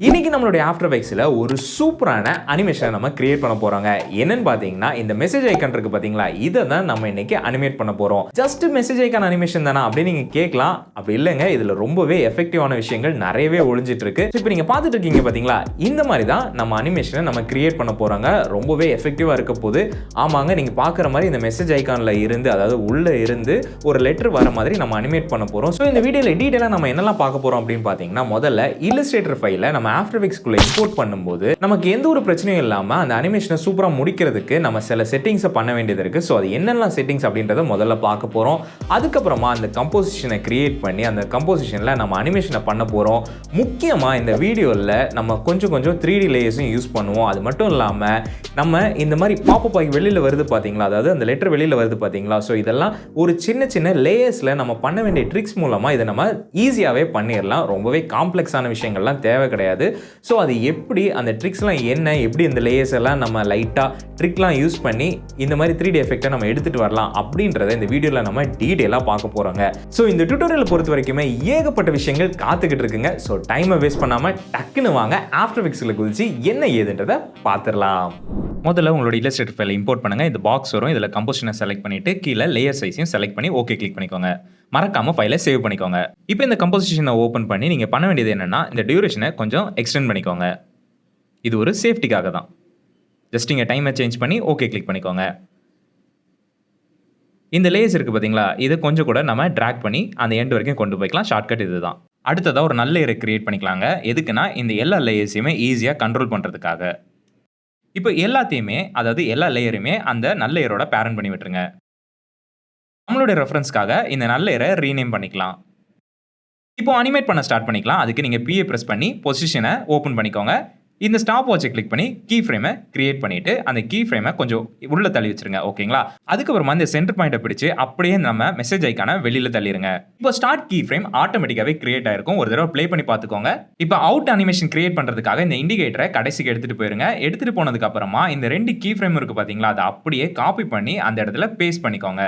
இன்னைக்கு நம்மளுடைய ஆஃப்டர் எஃபெக்ட்ஸ்ல ஒரு சூப்பரான அனிமேஷனை நம்ம கிரியேட் பண்ண போறோங்க. என்னன்னு பாத்தீங்கன்னா இந்த மெசேஜ் ஐகான் இருக்கு பாத்தீங்களா, இதை தான் நம்ம இன்னைக்கு அனிமேட் பண்ண போறோம். ஜஸ்ட் மெசேஜ் ஐகான் அனிமேஷன் தானா அப்படின்னு நீங்க கேட்கலாம். அப்படி இல்லைங்க, இதுல ரொம்பவே எஃபெக்டிவான விஷயங்கள் நிறையவே ஒளிஞ்சிட்டு இருக்கு. இப்போ நீங்க பார்த்துட்டு இருக்கீங்க பாத்தீங்களா, இந்த மாதிரி தான் நம்ம அனிமேஷனை நம்ம கிரியேட் பண்ண போறாங்க. ரொம்பவே எஃபெக்டிவா இருக்க போது. ஆமாங்க, நீங்க பாக்குற மாதிரி இந்த மெசேஜ் ஐகான்ல இருந்து, அதாவது உள்ள இருந்து ஒரு லெட்டர் வர மாதிரி நம்ம அனிமேட் பண்ண போறோம். ஸோ இந்த வீடியோல டீடைலா நம்ம என்னெல்லாம் பார்க்க போறோம் அப்படின்னு பாத்தீங்கன்னா, முதல்ல இல்லஸ்ட்ரேட்டர் ஃபைலை நம்ம ஆஃப்டர் எஃபெக்ட்ஸ்க்குள்ள இம்போர்ட் பண்ணும்போது நமக்கு எந்த ஒரு பிரச்சனையும் இல்லாம அந்த அனிமேஷனை சூப்பரா முடிக்கிறதுக்கு நம்ம சில செட்டிங்ஸை பண்ண வேண்டியது இருக்கு. ஸோ அது என்னெல்லாம் செட்டிங்ஸ் அப்படின்றத முதல்ல பார்க்க போறோம். அதுக்கப்புறமா அந்த கம்போசிஷனை கிரியேட் பண்ணி அந்த கம்போசிஷன்ல நம்ம அனிமேஷனை பண்ண போறோம். முக்கியமா இந்த வீடியோவில் நம்ம கொஞ்சம் 3D லேயர்ஸும் யூஸ் பண்ணுவோம். அது மட்டும் இல்லாம நம்ம இந்த மாதிரி பாப்பப் ஆகி வெளியில வருது பாத்தீங்களா, அதாவது அந்த லெட்டர் வெளியில வருது பாத்தீங்களா, ஸோ இதெல்லாம் ஒரு சின்ன லேயர்ஸ்ல நம்ம பண்ண வேண்டிய ட்ரிக்ஸ் மூலமா இதை நம்ம ஈஸியாவே பண்ணிடலாம். ரொம்பவே காம்ப்ளெக்ஸான விஷயங்கள்லாம் தேவை கிடையாது. ஸோ அது எப்படி அந்த ட்ரிக்ஸ்லாம் என்ன, எப்படி இந்த லேயர்ஸ் எல்லாம் நம்ம லைட்டாக ட்ரிக்லாம் யூஸ் பண்ணி இந்த மாதிரி 3D எஃபெக்டை நம்ம எடுத்துகிட்டு வரலாம் அப்படின்றத இந்த வீடியோவில் நம்ம டீட்டெயிலாக பார்க்க போகிறோங்க. ஸோ இந்த டியூட்டோரியல் பொறுத்த வரைக்குமே ஏகப்பட்ட விஷயங்கள் காத்துக்கிட்டு இருக்குங்க. ஸோ டைமை வேஸ்ட் பண்ணாமல் டக்குன்னு வாங்க ஆஃப்டர் எஃபெக்ட்ஸில் குதிச்சு என்ன ஏதுன்றதை பார்த்துடலாம். முதல்ல உங்களோட இல்லஸ்ட்ரேட்டர் ஃபைலை இம்போர்ட் பண்ணுங்கள். இந்த பாக்ஸ் வரும். இதில் கம்போசிஷனை செலக்ட் பண்ணிவிட்டு கீழே லேயர் சைஸையும் செலக்ட் பண்ணி ஓகே கிளிக் பண்ணிக்கோங்க. மறக்காமல் ஃபைலை சேவ் பண்ணிக்கோங்க. இப்போ இந்த கம்போசிஷனை ஓப்பன் பண்ணி நீங்கள் பண்ண வேண்டியது என்னென்னா, இந்த டியூரேஷனை கொஞ்சம் எக்ஸ்டெண்ட் பண்ணிக்கோங்க. இது ஒரு சேஃப்டிக்காக தான். ஜஸ்ட் இங்கே டைமை சேஞ்ச் பண்ணி ஓகே கிளிக் பண்ணிக்கோங்க. இந்த லேயர்ஸ் இருக்குது பார்த்தீங்களா, இதை கொஞ்சம் கூட நம்ம ட்ராக் பண்ணி அந்த எண்ட் வரைக்கும் கொண்டு போய்க்கலாம். ஷார்ட்கட் இது தான். அடுத்ததாக ஒரு நல்ல லேயரை கிரியேட் பண்ணிக்கலாங்க. எதுக்குன்னா இந்த எல்லா லேயர்ஸையுமே ஈஸியாக கண்ட்ரோல் பண்ணுறதுக்காக. இப்போ எல்லாத்தையுமே, அதாவது எல்லா லேயருமே அந்த நல்ல லேயரோட பேரண்ட் பண்ணி விட்டுருங்க. நம்மளுடைய ரெஃபரன்ஸ்க்காக இந்த நல்ல லேயரை ரீநேம் பண்ணிக்கலாம். இப்போ அனிமேட் பண்ண ஸ்டார்ட் பண்ணிக்கலாம். அதுக்கு நீங்கள் PA ப்ரெஸ் பண்ணி பொசிஷனை ஓப்பன் பண்ணிக்கோங்க. இந்த ஸ்டாப் வாட்சை கிளிக் பண்ணி கீ ஃப்ரேமை கிரியேட் பண்ணிட்டு அந்த கீ ஃப்ரேமை கொஞ்சம் உள்ள தள்ளி வச்சிருங்க. ஓகேங்களா? அதுக்கப்புறமா இந்த சென்டர் பாயிண்டை பிடிச்சு அப்படியே நம்ம மெசேஜ் ஐக்கான வெளியில தள்ளிடுங்க. இப்போ ஸ்டார்ட் கீ ஃப்ரேம் ஆட்டோமேட்டிக்காவே கிரியேட் ஆயிருக்கும். ஒரு தடவை ப்ளே பண்ணி பார்த்துக்கோங்க. இப்போ அவுட் அனிமேஷன் கிரியேட் பண்றதுக்காக இந்த இண்டிகேட்டரை கடைசிக்கு எடுத்துட்டு போயிருங்க. எடுத்துட்டு போனதுக்கு அப்புறமா இந்த 2 கீ ஃப்ரேம் இருக்கு பாத்தீங்களா, அதை அப்படியே காப்பி பண்ணி அந்த இடத்துல பேஸ்ட் பண்ணிக்கோங்க.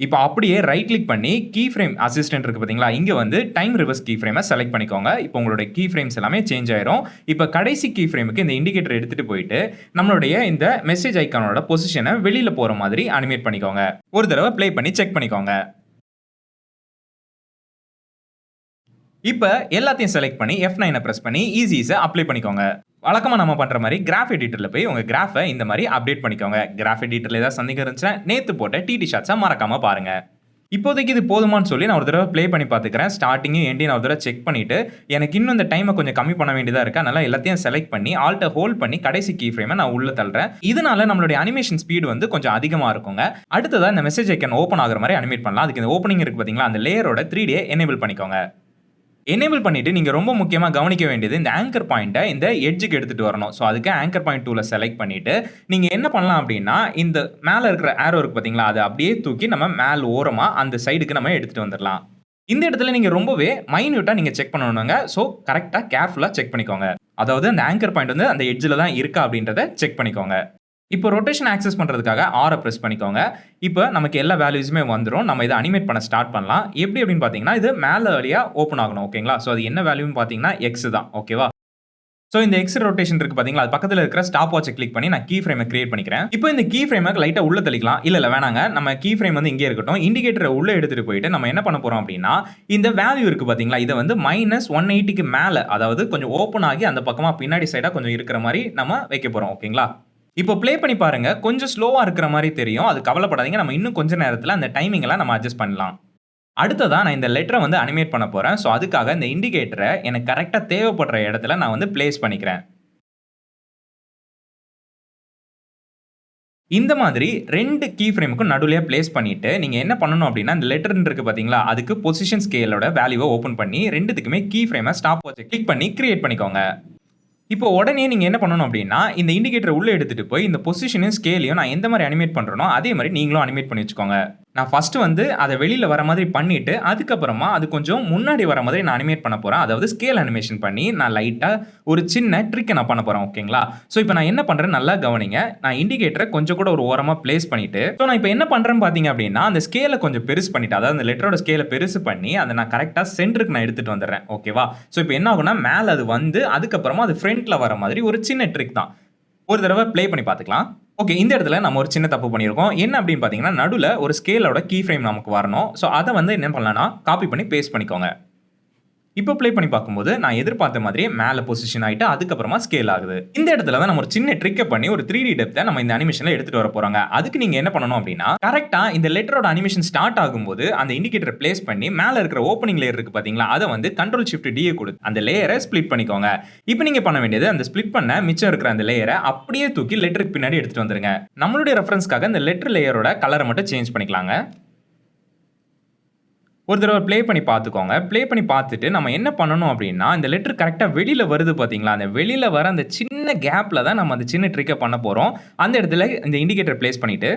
இப்போ அப்படியே ரைட் கிளிக் பண்ணி கீ ஃப்ரேம் அசிஸ்டன்ட் இருக்கு பாத்தீங்களா, இங்க வந்து டைம் ரிவர்ஸ் கீ ஃப்ரேமை செலக்ட் பண்ணிக்கோங்க. இப்போ உங்களுடைய கீ ஃப்ரேம்ஸ் எல்லாமே சேஞ்ச் ஆயிரும். இப்போ கடைசி கீ ஃப்ரேமுக்கு இந்த இண்டிகேட்டர் எடுத்துட்டு போயிட்டு நம்மளுடைய இந்த மெசேஜ் ஐகானோட பொசிஷனை வெளியில போற மாதிரி அனிமேட் பண்ணிக்கோங்க. ஒரு தடவை ப்ளே பண்ணி செக் பண்ணிக்கோங்க. இப்போ எல்லாத்தையும் செலக்ட் பண்ணி F9 பிரஸ் பண்ணி ஈஸிஸை அப்ளை பண்ணிக்கோங்க. வழக்கமாக நம்ம பண்ணுற மாதிரி கிராஃப் எடிட்டரில் போய் உங்கள் கிராஃபை இந்த மாதிரி அப்டேட் பண்ணிக்கோங்க. கிராஃப் எடிட்டரில் ஏதாவது சந்தேகம் இருந்துச்சுன்னா நேற்று போட்ட டிடி ஷாட்ஸை மறக்காமல் பாருங்கள். இப்போதைக்கு இது போதுமான்னு சொல்லி நான் ஒரு தடவை ப்ளே பண்ணி பார்த்துக்கிறேன். ஸ்டார்டிங்கும் எண்டையும் நான் ஒரு தடவை செக் பண்ணிவிட்டு எனக்கு இன்னும் இந்த டைமை கொஞ்சம் கம்மி பண்ண வேண்டியதாக இருக்குது. அதனால் எல்லாத்தையும் செலக்ட் பண்ணி ஆல்ட்டை ஹோல்ட் பண்ணி கடைசி கீ ஃப்ரேமை நான் உள்ளே தள்ளுறேன். இதனால நம்மளுடைய அனிமேஷன் ஸ்பீடு வந்து கொஞ்சம் அதிகமாக இருக்குங்க. அடுத்ததாக இந்த மெசேஜ் ஐக்கான் ஓப்பன் ஆகிற மாதிரி அனிமேட் பண்ணலாம். அதுக்கு இந்த ஓப்பனிங் இருக்குது பார்த்தீங்களா, அந்த லேயரோட 3D எனேபிள் பண்ணிக்கோங்க. எனேபிள் பண்ணிட்டு நீங்க ரொம்ப முக்கியமா கவனிக்க வேண்டியது இந்த ஆங்கர் பாயிண்ட்டை இந்த எட்ஜுக்கு எடுத்துட்டு வரணும். ஸோ அதுக்கு ஆங்கர் பாயிண்ட் டூல செலக்ட் பண்ணிட்டு நீங்க என்ன பண்ணலாம் அப்படின்னா, இந்த மேலே இருக்கிற ஆரோ இருக்கு பார்த்தீங்களா, அதை அப்படியே தூக்கி நம்ம மேல் ஓரமா அந்த சைடுக்கு நம்ம எடுத்துட்டு வந்துடலாம். இந்த இடத்துல நீங்க ரொம்பவே மைன்யூட்டா நீங்க செக் பண்ணணுங்க. ஸோ கரெக்டா கேர்ஃபுல்லா செக் பண்ணிக்கோங்க. அதாவது அந்த ஆங்கர் பாயிண்ட் வந்து அந்த எட்ஜில் தான் இருக்கா அப்படின்றத செக் பண்ணிக்கோங்க. இப்போ ரொட்டேஷன் ஆக்சஸ் பண்ணுறதுக்காக ஆரை ப்ரெஸ் பண்ணிக்கோங்க. இப்போ நமக்கு எல்லா வேல்யூஸுமே வந்துடும். நம்ம இதை அனிமேட் பண்ண ஸ்டார்ட் பண்ணலாம். எப்படி அப்படின்னு பார்த்தீங்கன்னா, இது மேலே வழியாக ஓப்பன் ஆகணும். ஓகேங்களா? ஸோ அது என்ன வேல்யூன்னு பார்த்தீங்கன்னா எக்ஸ் தான். ஓகேவா? ஸோ இந்த எக்ஸ் ரொட்டேஷன் இருக்குது பார்த்தீங்களா, அது பக்கத்தில் இருக்கிற ஸ்டாப் வாட்சை கிளிக் பண்ணி நான் கீ ஃப்ரேமை கிரியேட் பண்ணிக்கிறேன். இப்போ இந்த கீ ஃப்ரேமை லைட்டாக உள்ள தள்ளிக்கலாம். இல்லை வேணாங்க, நம்ம கீ ஃப்ரேம் வந்து இங்கே இருக்கட்டும். இண்டிகேட்டரை உள்ளே எடுத்துகிட்டு போயிட்டு நம்ம என்ன பண்ண போகிறோம் அப்படின்னா, இந்த வேல்யூ இருக்குது பார்த்தீங்களா, இதை வந்து -180க்கு மேலே, அதாவது கொஞ்சம் ஓப்பன் ஆகி அந்த பக்கமாக பின்னாடி சைடாக கொஞ்சம் இருக்கிற மாதிரி நம்ம வைக்க போகிறோம். ஓகேங்களா? இப்போ ப்ளே பண்ணி பாருங்க. கொஞ்சம் ஸ்லோவா இருக்கிற மாதிரி தெரியும். அது கவலைப்படாதீங்க. நம்ம இன்னும் கொஞ்ச நேரத்தில் அந்த டைமிங் எல்லாம் நம்ம அட்ஜஸ்ட் பண்ணலாம். அடுத்ததா நான் இந்த லெட்டரை வந்து அனிமேட் பண்ண போறேன். ஸோ அதுக்காக இந்த இண்டிகேட்டரை எனக்கு கரெக்டா தேவைப்படுற இடத்துல நான் வந்து பிளேஸ் பண்ணிக்கிறேன். இந்த மாதிரி 2 கீ ஃப்ரேமுக்கும் நடுவுலயே பிளேஸ் பண்ணிட்டு நீங்க என்ன பண்ணணும் அப்படின்னா, இந்த லெட்டர் இருக்கு பாத்தீங்களா, அதுக்கு பொசிஷன் ஸ்கேலோட வேல்யூவை ஓபன் பண்ணி 2த்துக்குமே கீ ஃப்ரேமை ஸ்டாப் வாட்சை கிளிக் பண்ணி கிரியேட் பண்ணிக்கோங்க. இப்போ உடனே நீங்க என்ன பண்ணணும் அப்படின்னா, இந்த இண்டிகேட்டர் உள்ள எடுத்துட்டு போய் இந்த பொசிஷனையும் ஸ்கேலையும் நான் எந்த மாதிரி அனிமேட் பண்றேனோ அதே மாதிரி நீங்களும் அனிமேட் பண்ணி வச்சுக்கோங்க. நான் ஃபர்ஸ்ட் வந்து அத வெளியில வர மாதிரி பண்ணிட்டு, அதுக்கப்புறமா அது கொஞ்சம் முன்னாடி வர மாதிரி நான் அனிமேட் பண்ண போறேன். அதாவது ஸ்கேல் அனிமேஷன் பண்ணி, நான் லைட்டா ஒரு சின்ன ட்ரிக்க நான் பண்ண போறேன். ஓகேங்களா? ஸோ இப்ப நான் என்ன பண்றேன்னு நல்லா கவனிங்க. நான் இண்டிகேட்டர கொஞ்சம் கூட ஒரு ஓரமா பிளேஸ் பண்ணிட்டு, ஸோ நான் இப்ப என்ன பண்றேன்னு பார்த்தீங்க அப்டின்னா, அந்த ஸ்கேல கொஞ்சம் பெருசு பண்ணிட்டேன். அதாவது அந்த லெட்டரோட ஸ்கேல பெருசு பண்ணி, அத நான் கரெக்ட்டா சென்டருக்கு நான் எடுத்துட்டு வந்துர்றேன். ஓகேவா? ஸோ இப்ப என்ன ஆகும்னா, மேல அது வந்து, அதுக்கப்புறமா அது ஃப்ரண்ட்ல வர மாதிரி ஒரு சின்ன ட்ரிக் தான். ஒரு தடவ ப்ளே பண்ணி பார்த்துக்கலாம். ஓகே. இந்த இடத்துல நம்ம ஒரு சின்ன தப்பு பண்ணியிருக்கோம். என்ன அப்படின்னு பார்த்தீங்கன்னா, நடுவுல ஒரு ஸ்கேலோட கீ ஃப்ரேம் நமக்கு வரணும். ஸோ அத வந்து என்ன பண்ணலாம்னா, காப்பி பண்ணி பேஸ்ட் பண்ணிக்கோங்க. இப்போ ப்ளே பண்ணி பார்க்கும்போது, நான் எதிர்பார்த்த மாதிரியே மேல பொசிஷன் ஆயிட்டு, அதுக்கப்புறமா ஸ்கேல் ஆகுது. இந்த இடத்துல தான் நம்ம ஒரு சின்ன ட்ரிக்க பண்ணி ஒரு 3D டெப்த்த நம்ம இந்த அனிமேஷன்ல எடுத்துட்டு வர போறோங்க. அதுக்கு நீங்க என்ன பண்ணணும் அப்படின்னா, கரெக்ட்டா இந்த லெட்டரோட அனிமேஷன் ஸ்டார்ட் ஆகும்போது, அந்த இண்டிகேட்டர பிளேஸ் பண்ணி, மேல இருக்கிற ஓப்பனிங் லேயர் இருக்கு பார்த்தீங்களா, அத வந்து கண்ட்ரோல் ஷிஃப்ட் D குடுத்து அந்த லேயர ஸ்ப்ளிட் பண்ணிக்கோங்க. இப்போ நீங்க பண்ண வேண்டியது, அந்த ஸ்ப்ளிட் பண்ண மிச்சம் இருக்கிற அந்த லேயர அப்படியே தூக்கி லெட்டருக்கு பின்னாடி எடுத்துட்டு வந்துருங்க. நம்மளுடைய ரெஃபரன்ஸ்க்காக இந்த லெட்டர் லேயரோட கலர மட்டும் சேஞ்ச் பண்ணிக்கலாங்க. ஒரு தடவ ப்ளே பண்ணி பார்த்துக்கோங்க. ப்ளே பண்ணி பார்த்துட்டு நம்ம என்ன பண்ணணும் அப்டின்னா, இந்த லெட்டர் கரெக்ட்டா வெளில வருது பார்த்தீங்களா, அந்த வெளில வர அந்த சின்ன கேப்ல தான் நம்ம அந்த சின்ன ட்ரிக்க பண்ண போறோம். அந்த இடத்துல இந்த இண்டிகேட்டர் பிளேஸ் பண்ணிட்டு,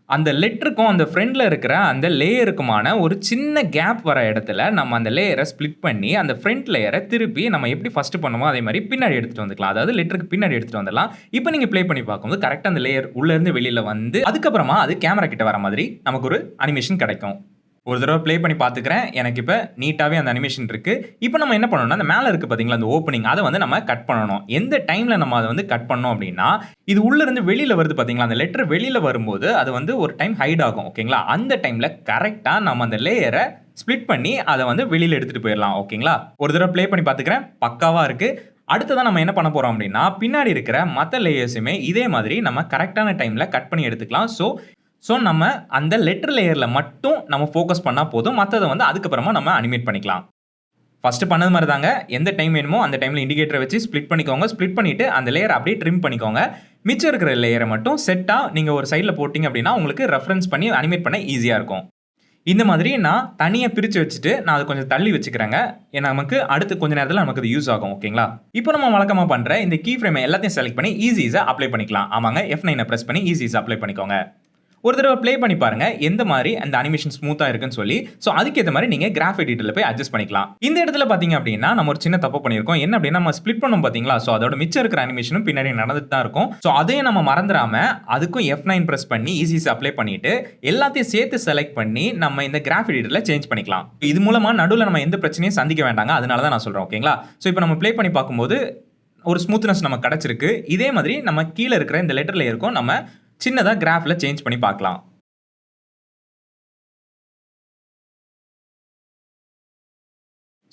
அந்த லெட்டருக்கும் அந்த ஃப்ரண்ட்ல இருக்கிற அந்த லேயருக்குமான ஒரு சின்ன கேப் வர இடத்துல நம்ம அந்த லேயர ஸ்ப்ளிட் பண்ணி, அந்த ஃப்ரண்ட் லேயர திருப்பி நம்ம எப்படி ஃபர்ஸ்ட் பண்ணோமோ அதே மாரி பின்னாடி எடுத்துட்டு வந்துக்கலாம். அதாவது லெட்டருக்கு பின்னாடி எடுத்துட்டு வந்துடலாம். இப்ப நீங்க ப்ளே பண்ணி பார்க்கும்போது கரெக்ட்டா அந்த லேயர் உள்ள இருந்து வெளில வந்து, அதுக்கப்புறமா அது கேமரா கிட்ட வர மாதிரி நமக்கு ஒரு அனிமேஷன் கிடைக்கும். ஒரு தடவ ப்ளே பண்ணி பார்த்துக்கிறேன். எனக்கு இப்ப நீட்டாவே அந்த அனிமேஷன் இருக்கு. இப்ப நம்ம என்ன பண்ணணும்னா, அந்த மேல இருக்கு பார்த்தீங்களா, அந்த ஓப்பனிங் அத வந்து நம்ம கட் பண்ணணும். எந்த டைம்ல நம்ம அத வந்து கட் பண்ணோம் அப்டின்னா, இது உள்ள இருந்து வெளில வருது பார்த்தீங்களா, அந்த லெட்டர் வெளில வரும்போது அது வந்து ஒரு டைம் ஹைட் ஆகும். ஓகேங்களா? அந்த டைம்ல கரெக்ட்டா நம்ம அந்த லேயர ஸ்ப்ளிட் பண்ணி அத வந்து வெளில எடுத்துட்டு போயிரலாம். ஓகேங்களா? ஒரு தடவ ப்ளே பண்ணி பார்த்துக்கிறேன். பக்காவா இருக்கு. அடுத்ததா நம்ம என்ன பண்ண போறோம் அப்டின்னா, பின்னாடி இருக்கிற மத்த லேயர்ஸுமே இதே மாதிரி நம்ம கரெக்ட்டான டைம்ல கட் பண்ணி எடுத்துக்கலாம். நம்ம அந்த லெட்டர் லேயர்ல மட்டும் நம்ம ஃபோக்கஸ் பண்ணா போதும். மத்தத வந்து அதுக்கப்புறமா நம்ம அனிமேட் பண்ணிக்கலாம். ஃபர்ஸ்ட் பண்ணது மாரி தாங்க. எந்த டைம் வேணுமோ அந்த டைம்ல இண்டிகேட்டர வச்சு ஸ்ப்ளிட் பண்ணிக்கோங்க. ஸ்ப்ளிட் பண்ணிட்டு அந்த லேயர அப்படியே ட்ரிம் பண்ணிக்கோங்க. மிச்சம் இருக்கிற லேயர மட்டும் செட்டா நீங்க ஒரு சைடுல போட்டீங்க அப்படின்னா, உங்களுக்கு ரெஃபரன்ஸ் பண்ணி அனிமேட் பண்ண ஈஸியா இருக்கும். இந்த மாதிரி நான் தனியா பிரிச்சு வச்சுட்டு, நான் அத கொஞ்சம் தள்ளி வச்சுக்கிறேங்க. ஏன்னா நமக்கு அடுத்து கொஞ்ச நேரத்துல நமக்கு அது யூஸ் ஆகும். ஓகேங்களா? இப்போ நம்ம வழக்கமா பண்ற இந்த கீ ஃப்ரேம் எல்லாத்தையும் செலக்ட் பண்ணி ஈஸிஸ அப்ளை பண்ணிக்கலாம். ஆமாங்க. F9 பிரஸ் பண்ணி ஈஸிஸ அப்ளை பண்ணிக்கோங்க. ஒரு தடவ ப்ளே பண்ணி பாருங்க. எந்த மாரி அந்த அனிமேஷன் ஸ்மூத்தா இருக்குன்னு சொல்லி. சோ அதுக்கு ஏத்த மாரி நீங்க கிராஃப் எடிட்டர்ல போய் அட்ஜஸ்ட் பண்ணிக்கலாம். இந்த இடத்துல பார்த்தீங்க அப்டின்னா, நம்ம ஒரு சின்ன தப்பு பண்ணியிருக்கோம். என்ன அப்டின்னா, நம்ம ஸ்ப்ளிட் பண்ணோம் பார்த்தீங்களா? சோ அதோட மிச்சம் இருக்கிற அனிமேஷனும் பின்னாடி நடந்துட்டு தான் இருக்கும். சோ அதையும் நம்ம மறந்துராம, அதுக்கும் F9 பிரஸ் பண்ணி ஈஸிஸ் அப்ளை பண்ணிட்டு, எல்லாத்தையும் சேர்த்து செலக்ட் பண்ணி நம்ம இந்த கிராஃப் எடிட்டர்ல சேஞ்ச் பண்ணிக்கலாம். இது மூலமா நடுவுல நம்ம எந்த பிரச்சனையும் சந்திக்க வேண்டாங்க. அதனால தான் நான் சொல்றேன். ஓகேங்களா? சோ இப்போ நம்ம ப்ளே பண்ணி பார்க்கும்போது ஒரு ஸ்மூத்னஸ் நமக்கு கிடைச்சிருக்கு. இதே மாதிரி நம்ம கீழ இருக்கிற இந்த லெட்டர் லேயருக்கும் நம்ம சின்னதா கிராஃப்ல சேஞ்ச் பண்ணி பார்க்கலாம்.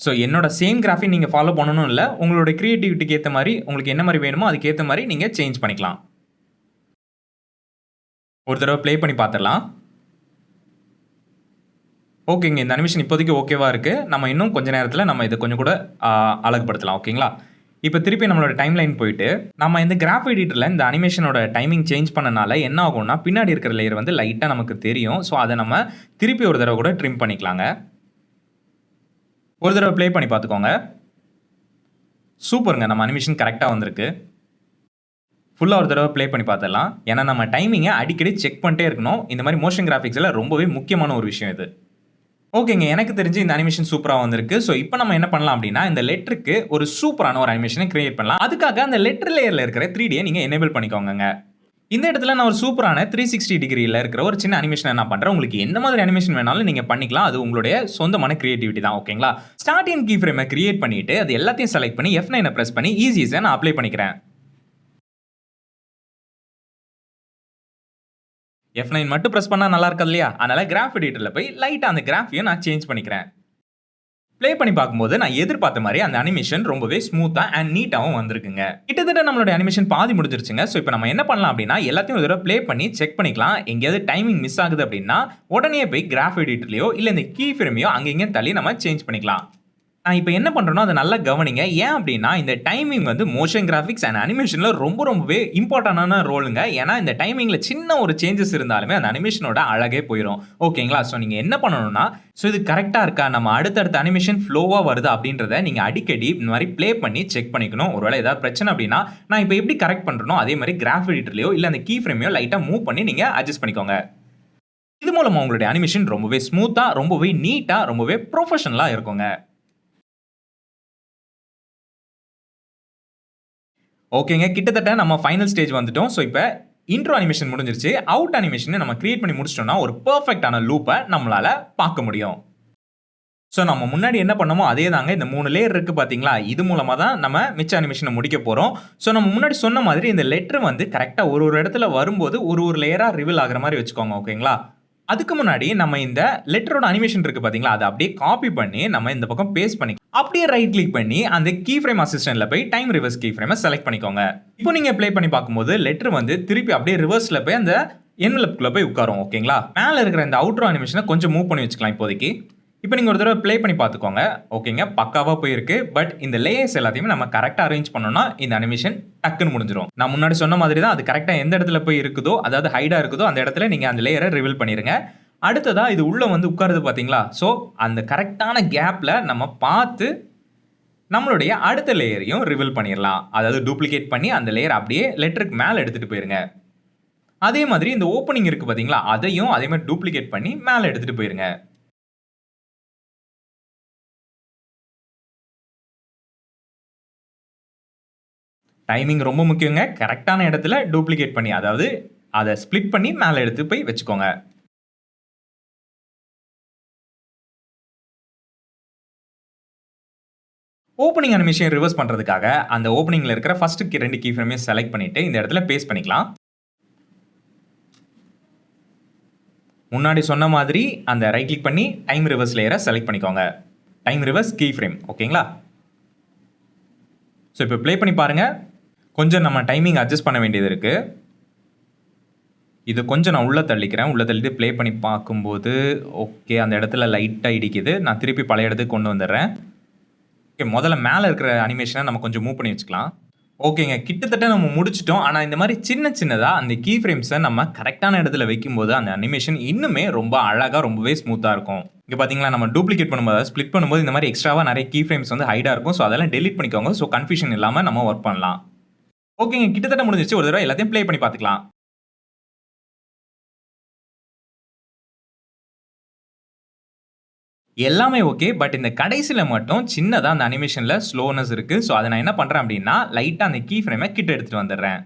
ஸோ என்னோட சேம் கிராஃபை நீங்க ஃபாலோ பண்ணணும் இல்ல. உங்களோட கிரியேட்டிவிட்டிக்கு ஏத்த மாரி, உங்களுக்கு என்ன மாரி வேணுமோ அதுக்கு ஏத்த மாரி நீங்க சேஞ்ச் பண்ணிக்கலாம். ஒரு தடவ ப்ளே பண்ணி பார்த்துடலாம். ஓகேங்க. இந்த அனிமேஷன் இப்போதைக்கு ஓகேவா இருக்கு. நம்ம இன்னும் கொஞ்ச நேரத்துல நம்ம இத கொஞ்சம் கூட அழகுபடுத்தலாம். ஓகேங்களா? இப்ப திருப்பி நம்மளோட டைம்லைன் போயிட்டு, நம்ம இந்த கிராஃப் எடிட்டர்ல இந்த அனிமேஷனோட டைமிங் சேஞ்ச் பண்ணனால என்ன ஆகும்னா, பின்னாடி இருக்கிற லேயர் வந்து லைட்டா நமக்கு தெரியும். ஸோ அத நம்ம திருப்பி ஒரு தடவ கூட ட்ரிம் பண்ணிக்கலாங்க. ஒரு தடவ ப்ளே பண்ணி பார்த்துக்கோங்க. சூப்பர்ங்க. நம்ம அனிமேஷன் கரெக்ட்டா வந்திருக்கு. ஃபுல்லா ஒரு தடவ ப்ளே பண்ணி பார்த்துடலாம். ஏன்னா நம்ம டைமிங்க அடிக்கடி செக் பண்ணிட்டே இருக்கணும். இந்த மாரி மோஷன் கிராபிக்ஸ்ல ரொம்பவே முக்கியமான ஒரு விஷயம் இது. ஓகேங்க. எனக்கு தெரிஞ்சு இந்த அனிமேஷன் சூப்பரா வந்திருக்கு. ஸோ இப்ப நம்ம என்ன பண்ணலாம் அப்டின்னா, இந்த லெட்டருக்கு ஒரு சூப்பரான ஒரு அனிமேஷன கிரியேட் பண்ணலாம். அதுக்காக அந்த லெட்டர் லேயர்ல இருக்கிற 3Dய நீங்க எனேபிள் பண்ணிக்கோங்கங்க. இந்த இடத்துல நான் ஒரு சூப்பரான 360 டிகிரில இருக்கிற ஒரு சின்ன அனிமேஷன நான் பண்றேன். உங்களுக்கு எந்த மாதிரி அனிமேஷன் வேணாலும் நீங்க பண்ணிக்கலாம். அது உங்களுடைய சொந்தமான கிரியேட்டிவிட்டி தான். ஓகேங்களா? ஸ்டார்ட் அண்ட் கீ ஃப்ரேம கிரியேட் பண்ணிட்டு, அது எல்லாத்தையும் செலக்ட் பண்ணி F9 பிரஸ் பண்ணி ஈஸிஸ நான் அப்ளை பண்ணிக்கிறேன். F9 மட்டும் பிரஸ் பண்ணா நல்லா இருக்காது இல்லையா? அதனால கிராஃப் எடிட்டர்ல போய் லைட்டா அந்த கிராஃபையும் நான் சேஞ்ச் பண்ணிக்கிறேன். ப்ளே பண்ணி பார்க்கும்போது நான் எதிர்பார்த்த மாரி அந்த அனிமேஷன் ரொம்பவே ஸ்மூத்தா அண்ட் நீட்டாவும் வந்திருக்குங்க. கிட்டத்தட்ட நம்மளுடைய அனிமேஷன் பாதி முடிஞ்சிருச்சுங்க. சோ இப்போ நம்ம என்ன பண்ணலாம் அப்டின்னா, எல்லாத்தையும் ஒரு தடவ ப்ளே பண்ணி செக் பண்ணிக்கலாம். எங்கேயாவது டைமிங் மிஸ் ஆகுது அப்டின்னா, உடனே போய் கிராஃப் எடிட்டர்லயோ இல்ல இந்த கீ ஃப்ரேமையோ அங்க இங்கன்னு தள்ளி நம்ம சேஞ்ச் பண்ணிக்கலாம். நான் இப்ப என்ன பண்றேனோ அத நல்லா கவனிங்க. ஏன் அப்டின்னா, இந்த டைமிங் வந்து மோஷன் கிராபிக்ஸ் அண்ட் அனிமேஷன்ல ரொம்பவே இம்பார்ட்டன்டான ரோல்ங்க. ஏன்னா இந்த டைமிங்ல சின்ன ஒரு சேஞ்சஸ் இருந்தாலுமே அந்த அனிமேஷனோட அழகே போயிரும். ஓகேங்களா? சோ நீங்க என்ன பண்ணணும்னா, சோ இது கரெக்ட்டா இருக்கா? நம்ம அடுத்தடுத்த அனிமேஷன் ஃப்ளோவா வருதா? அப்டின்றத நீங்க அடிக்கடி இந்த மாரி ப்ளே பண்ணி செக் பண்ணிக்கணும். ஒருவேளை ஏதாவது பிரச்சனை அப்டின்னா, நான் இப்ப எப்படி கரெக்ட் பண்றேனோ அதே மாரி கிராஃப் எடிட்டர்லயோ இல்ல அந்த கீ ஃப்ரேமையோ லைட்டா மூவ் பண்ணி நீங்க அட்ஜஸ்ட் பண்ணிக்கோங்க. இது மூலமா உங்களுடைய அனிமேஷன் ரொம்பவே ஸ்மூத்தா, ரொம்பவே நீட்டா, ரொம்பவே ப்ரொஃபஷனலா இருக்குங்க. ஓகேங்க, கிட்டத்தட்ட நம்ம ஃபைனல் ஸ்டேஜ் வந்துட்டோம். ஸோ இப்ப இன்ட்ரோ அனிமேஷன் முடிஞ்சிருச்சு. அவுட் அனிமேஷன நம்ம கிரியேட் பண்ணி முடிச்சிட்டோம்னா, ஒரு பெர்ஃபெக்ட்டான லூப்ப நம்மளால பார்க்க முடியும். ஸோ நம்ம முன்னாடி என்ன பண்ணோமோ அதே தாங்க. இந்த 3 லேயர் இருக்கு பார்த்தீங்களா? இது மூலமா தான் நம்ம மிச்ச அனிமேஷன முடிக்க போறோம். ஸோ நம்ம முன்னாடி சொன்ன மாதிரி இந்த லெட்டர் வந்து கரெக்ட்டா ஒரு இடத்துல வரும்போது ஒரு லேயரா ரிவீல் ஆகுற மாரி வச்சுக்கோங்க. ஓகேங்களா? அதுக்கு முன்னாடி நம்ம இந்த லெட்டரோட அனிமேஷன் இருக்கு பார்த்தீங்களா? அத அப்படியே காப்பி பண்ணி நம்ம இந்த பக்கம் பேஸ்ட் பண்ணி அப்படியே ரைட் கிளிக் பண்ணி அந்த கீ ஃப்ரேம் அசிஸ்டன்ட்ல போய் டைம் ரிவர்ஸ் கீ ஃப்ரேம செலக்ட் பண்ணிக்கோங்க. இப்போ நீங்க ப்ளே பண்ணி பார்க்கும்போது லெட்டர் வந்து திருப்பி அப்படியே ரிவர்ஸ்ல போய் அந்த என்வலப்க்குள்ள போய் உட்காரும். ஓகேங்களா? மேல இருக்கிற இந்த அவுட்ரோ அனிமேஷன கொஞ்சம் மூவ் பண்ணி வச்சுக்கலாம் இப்போதைக்கு. இப்போ நீங்க ஒரு தடவை ப்ளே பண்ணி பார்த்துக்கோங்க. ஓகேங்க, பக்காவா போயிருக்கு. பட் இந்த லேயர்ஸ் எல்லாத்தையுமே நம்ம கரெக்ட்டா அரேஞ்ச் பண்ணோம்னா இந்த அனிமேஷன் டக்குன்னு முடிஞ்சிரும். நான் முன்னாடி சொன்ன மாதிரி தான் அது கரெக்ட்டா எந்த இடத்துல போய் இருக்குதோ, அதாவது ஹைடா இருக்குதோ அந்த இடத்துல நீங்க அந்த லேயரை ரிவீல் பண்ணிருங்க. அடுத்ததா இது உள்ள வந்து உட்காருது பாத்தீங்களா? சோ அந்த கரெக்ட்டான கேப்ல நம்ம பார்த்து நம்மளுடைய அடுத்த லேயரையும் ரிவீல் பண்ணிரலாம். அதாவது டூப்ளிகேட் பண்ணி அந்த லேயர் அப்படியே லெட்டருக்கு மேல எடுத்துட்டு போயிருங்க. அதே மாதிரி இந்த ஓப்பனிங் இருக்கு பாத்தீங்களா? அதையும் அதே மாதிரி டூப்ளிகேட் பண்ணி மேல எடுத்துட்டு போயிருங்க. டைமிங் ரொம்ப முக்கியங்க. கரெக்ட்டான இடத்துல டூப்ளிகேட் பண்ணி, அதாவது அத ஸ்ப்ளிட் பண்ணி மேல எடுத்து போய் வச்சுக்கோங்க. ஓப்பனிங் அனிமேஷன் ரிவர்ஸ் பண்றதுக்காக அந்த ஓப்பனிங்ல இருக்கிற ஃபர்ஸ்ட் 2 கீ ஃப்ரேமையும் செலக்ட் பண்ணிட்டு இந்த இடத்துல பேஸ்ட் பண்ணிக்கலாம். முன்னாடி சொன்ன மாதிரி அந்த ரைட் கிளிக் பண்ணி டைம் ரிவர்ஸ் லேயரை செலக்ட் பண்ணிக்கோங்க. Time reverse key frame. ஓகேங்களா? ஸோ இப்போ ப்ளே பண்ணி பாருங்க. கொஞ்சம் நம்ம டைமிங் அட்ஜஸ்ட் பண்ண வேண்டியது இருக்கு. இது கொஞ்சம் நான் உள்ள தள்ளிக்கிறேன். உள்ள தள்ளிட்டு ப்ளே பண்ணி பார்க்கும்போது ஓகே, அந்த இடத்துல லைட்டா இடிக்குது. நான் திருப்பி பழைய இடத்துக்கு கொண்டு வந்துடுறேன். ஓகே, முதல்ல மேல இருக்கிற அனிமேஷனை நம்ம கொஞ்சம் மூவ் பண்ணி வச்சுக்கலாம். ஓகேங்க, கிட்டத்தட்ட நம்ம முடிச்சுட்டோம். ஆனா இந்த மாதிரி சின்னதா அந்த கீ ஃப்ரேம்ஸை நம்ம கரெக்ட்டான இடத்துல வைக்கும்போது அந்த அனிமேஷன் இன்னுமே ரொம்ப அழகா, ரொம்பவே ஸ்மூத்தா இருக்கும். இங்க பார்த்தீங்களா, நம்ம டூப்ளிகேட் பண்ணும்போது, ஸ்ப்ளிட் பண்ணும்போது இந்த மாதிரி எக்ஸ்ட்ராவா நிறைய கீ ஃப்ரேம்ஸ் வந்து ஹைடா இருக்கும். ஸோ அதெல்லாம் டெலீட் பண்ணிக்கோங்க. ஸோ கன்ஃபியூஷன் இல்லாம நம்ம ஒர்க் பண்ணலாம். ஓகேங்க, கிட்டத்தட்ட முடிஞ்சிருச்சு. ஒரு தடவை எல்லாத்தையும் ப்ளே பண்ணி பார்த்துக்கலாம். எல்லாமே ஓகே. பட் இந்த கடைசில மட்டும் சின்னதா அந்த அனிமேஷன்ல ஸ்லோனஸ் இருக்கு. ஸோ அத நான் என்ன பண்றேன் அப்டின்னா, லைட்டா அந்த கீ ஃப்ரேம கிட்ட எடுத்துட்டு வந்துடுறேன்.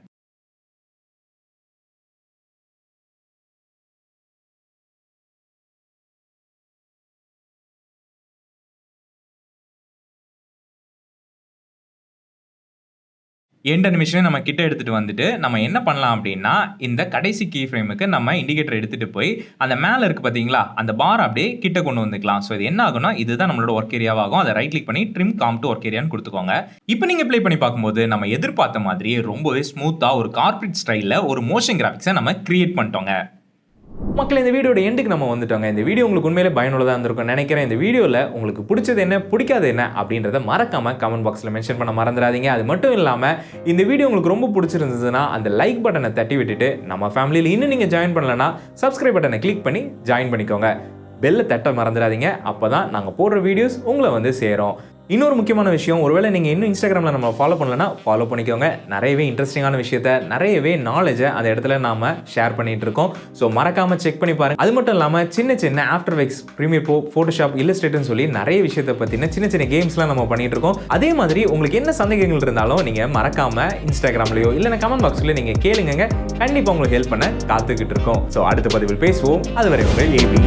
எண்ட் அனிமேஷன நம்ம கிட்ட எடுத்துட்டு வந்துட்டு, நம்ம என்ன பண்ணலாம் அப்டின்னா, இந்த கடைசி கீ ஃப்ரேமுக்கு நம்ம இண்டிகேட்டர் எடுத்துட்டு போய், அந்த மேல இருக்கு பார்த்தீங்களா, அந்த பார் அப்டியே கிட்ட கொண்டு வந்துக்கலாம். ஸோ இது என்ன ஆகும்னா, இதுதான் நம்மளோட வொர்க் ஏரியாவாகும். அத ரைட் கிளிக் பண்ணி ட்ரிம் காம் டூ வொர்க் ஏரியான்னு குடுத்துக்கோங்க. இப்ப நீங்க ப்ளே பண்ணி பார்க்கும்போது, நம்ம எதிர்பார்த்த மாதிரியே ரொம்பவே ஸ்மூத்தா ஒரு கார்ப்பரேட் ஸ்டைல்ல ஒரு மோஷன் கிராபிக்ஸ நம்ம கிரியேட் பண்ணிட்டோங்க. மக்களே, இந்த வீடியோட எண்டுக்கு நம்ம வந்துட்டோங்க. இந்த வீடியோ உங்களுக்கு உண்மையிலே பயனுள்ளதா இருந்திருக்கும் நினைக்கிறேன். இந்த வீடியோல உங்களுக்கு பிடிச்சது என்ன, பிடிக்காதது என்ன அப்படின்றத மறக்காம கமெண்ட் பாக்ஸ்ல மென்ஷன் பண்ண மறந்துடாதீங்க. அது மட்டும் இல்லாம இந்த வீடியோ உங்களுக்கு ரொம்ப பிடிச்சிருந்ததுன்னா அந்த லைக் பட்டனை தட்டி விட்டுட்டு, நம்ம ஃபேமிலியில் இன்னும் நீங்க ஜாயின் பண்ணலன்னா சப்ஸ்கிரைப் பட்டனை கிளிக் பண்ணி ஜாயின் பண்ணிக்கோங்க. பெல்ல தட்ட மறந்துடாதீங்க. அப்பதான் நாங்க போடுற வீடியோஸ் உங்களை வந்து சேரும். இன்னொரு முக்கியமான விஷயம், ஒருவேளை நீங்கள் இன்னும் இன்ஸ்டாகிராமில் நம்ம ஃபாலோ பண்ணலன்னா ஃபாலோ பண்ணிக்கோங்க. நிறையவே இன்ட்ரெஸ்டிங்கான விஷயத்த, நிறையவே நாலேஜை அந்த இடத்துல நாம் ஷேர் பண்ணிகிட்டு இருக்கோம். ஸோ மறக்காமல் செக் பண்ணி பாருங்கள். அது மட்டும் இல்லாமல் சின்ன after effects, premiere pro, photoshop, இல்லஸ்ட்ரேட்டர்னு சொல்லி நிறைய விஷயத்தை பற்றின சின்ன கேம்ஸ்லாம் நம்ம பண்ணிகிட்டு இருக்கோம். அதே மாதிரி உங்களுக்கு என்ன சந்தேகங்கள் இருந்தாலும் நீங்கள் மறக்காமல் இன்ஸ்டாகிராம்லையோ இல்லைன்னா கமெண்ட் பாக்ஸில் நீங்கள் கேளுங்க. கண்டிப்பாக உங்களுக்கு ஹெல்ப் பண்ண காத்துக்கிட்டு இருக்கோம். ஸோ அடுத்த பதிவில் பேசுவோம். அதுவரை உங்கள் ஏபி.